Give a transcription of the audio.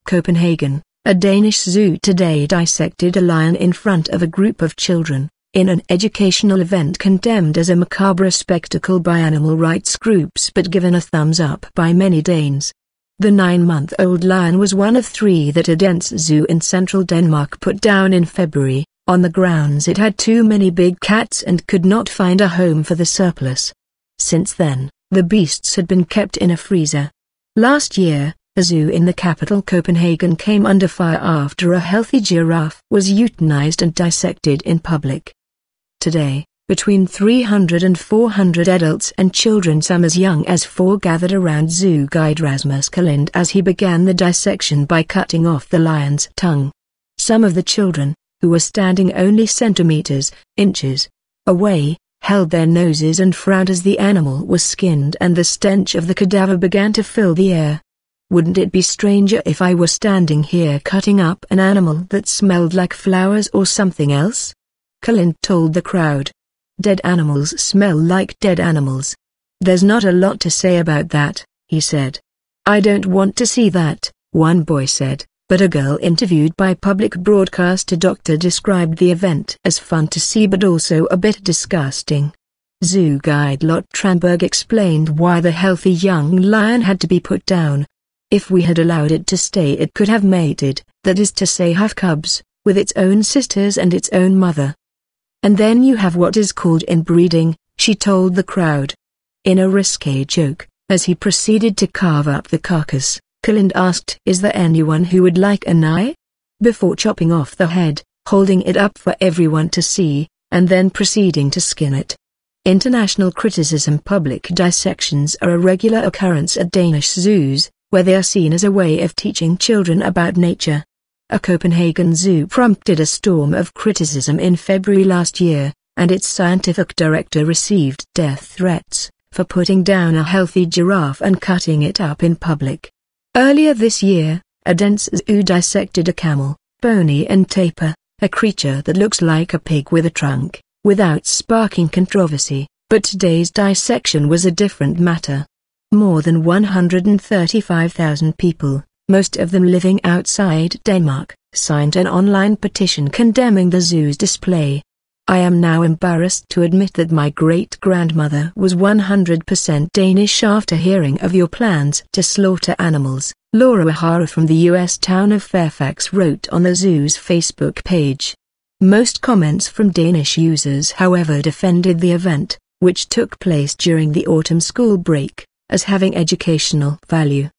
Copenhagen, a Danish zoo today dissected a lion in front of a group of children, in an educational event condemned as a macabre spectacle by animal rights groups but given a thumbs up by many Danes. The 9-month-old lion was one of 3 that Odense Zoo in central Denmark put down in February, on the grounds it had too many big cats and could not find a home for the surplus. Since then, the beasts had been kept in a freezer. Last year, a zoo in the capital Copenhagen came under fire after a healthy giraffe was euthanized and dissected in public. Today, between 300 and 400 adults and children, some as young as 4, gathered around zoo guide Rasmus Kolind as he began the dissection by cutting off the lion's tongue. Some of the children, who were standing only centimetres, inches, away, held their noses and frowned as the animal was skinned and the stench of the cadaver began to fill the air. Wouldn't it be stranger if I were standing here cutting up an animal that smelled like flowers or something else? Kolind told the crowd. Dead animals smell like dead animals. There's not a lot to say about that, he said. I don't want to see that, one boy said, but a girl interviewed by public broadcaster Doctor described the event as fun to see but also a bit disgusting. Zoo guide Lot Tramberg explained why the healthy young lion had to be put down. If we had allowed it to stay, it could have mated, that is to say have cubs, with its own sisters and its own mother. And then you have what is called inbreeding, she told the crowd. In a risque joke, as he proceeded to carve up the carcass, Kolind asked, "Is there anyone who would like an eye?" before chopping off the head, holding it up for everyone to see, and then proceeding to skin it. International criticism. Public dissections are a regular occurrence at Danish zoos, where they are seen as a way of teaching children about nature. A Copenhagen zoo prompted a storm of criticism in February last year, and its scientific director received death threats for putting down a healthy giraffe and cutting it up in public. Earlier this year, Odense Zoo dissected a camel, bony and taper, a creature that looks like a pig with a trunk, without sparking controversy, but today's dissection was a different matter. More than 135,000 people, most of them living outside Denmark, signed an online petition condemning the zoo's display. I am now embarrassed to admit that my great-grandmother was 100% Danish after hearing of your plans to slaughter animals, Laura O'Hara from the U.S. town of Fairfax wrote on the zoo's Facebook page. Most comments from Danish users, however, defended the event, which took place during the autumn school break, as having educational value.